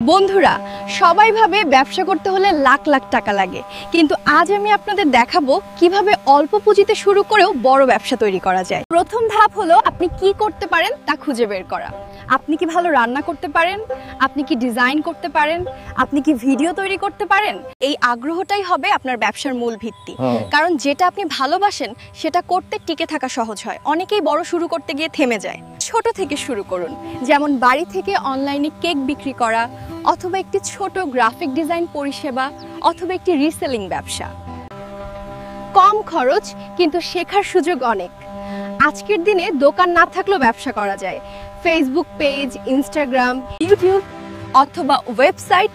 বন্ধুরা সবাই ভাবে ব্যবসা করতে হলে লাখ লাখ টাকা লাগে, কিন্তু আজ আমি আপনাদের দেখাবো কিভাবে অল্প পুঁজিতে শুরু করেও বড় ব্যবসা তৈরি করা যায়। প্রথম ধাপ হলো আপনি কি করতে পারেন তা খুঁজে বের করা। আপনি কি ভালো রান্না করতে পারেন? আপনি কি ডিজাইন করতে পারেন? আপনি কি ভিডিও তৈরি করতে পারেন? এই আগ্রহটাই হবে আপনার ব্যবসার মূল ভিত্তি। কারণ যেটা আপনি ভালোবাসেন সেটা করতে টিকে থাকা সহজ হয়। অনেকেই বড় শুরু করতে গিয়ে থেমে যায়। ছোট থেকে শুরু করুন, যেমন বাড়ি থেকে অনলাইনে কেক বিক্রি করা, অথবা একটি ছোট গ্রাফিক ডিজাইন পরিষেবা, অথবা একটি রিসেলিং ব্যবসা। কম খরচ কিন্তু শেখার সুযোগ অনেক। আজকের দিনে দোকান না থাকলেও ব্যবসা করা যায়। ফেসবুক পেজ, ইনস্টাগ্রাম, ইউটিউব অথবা ওয়েবসাইট,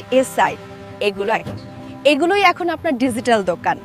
এগুলোই এখন আপনার ডিজিটাল দোকান।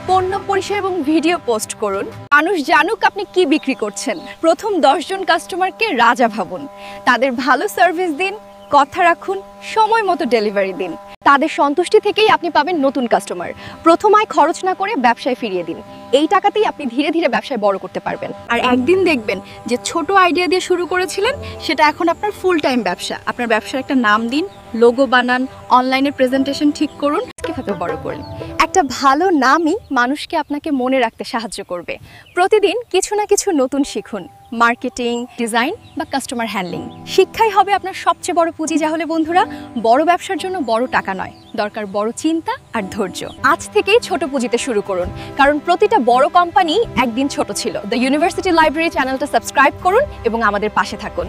পণ্য পরিষেবা এবং ভিডিও পোস্ট করুন, মানুষ জানুক আপনি কি বিক্রি করছেন। প্রথম 10 জন কাস্টমারকে রাজা ভাবুন, তাদের ভালো সার্ভিস দিন, কথা রাখুন, সময় মতো ডেলিভারি দিন। তাদের সন্তুষ্টি থেকেই আপনি পাবেন নতুন কাস্টমার। প্রথম আয় খরচ না করে ব্যবসায় ফিরিয়ে দিন। এই টাকাতেই আপনি ধীরে ধীরে ব্যবসায় বড় করতে পারবেন। আর একদিন দেখবেন যে ছোট আইডিয়া দিয়ে শুরু করেছিলেন সেটা এখন আপনার ফুল টাইম ব্যবসা। আপনার ব্যবসার একটা নাম দিন, লোগো বানান, অনলাইনে প্রেজেন্টেশন ঠিক করুন, কিভাবে বড় করুন। একটা ভালো নামই মানুষকে আপনাকে মনে রাখতে সাহায্য করবে। প্রতিদিন কিছু না কিছু নতুন শিখুন, মার্কেটিং, ডিজাইন বা কাস্টমার হ্যান্ডলিং। শিক্ষাই হবে আপনার সবচেয়ে বড় পুঁজি। তাহলে বন্ধুরা, বড় ব্যবসার জন্য বড় টাকা নয়, দরকার বড় চিন্তা আর ধৈর্য। আজ থেকেই ছোট পুঁজিতে শুরু করুন, কারণ প্রতিটা বড় কোম্পানি একদিন ছোট ছিল। দ্য ইউনিভার্সিটি লাইব্রেরি চ্যানেলটা সাবস্ক্রাইব করুন এবং আমাদের পাশে থাকুন।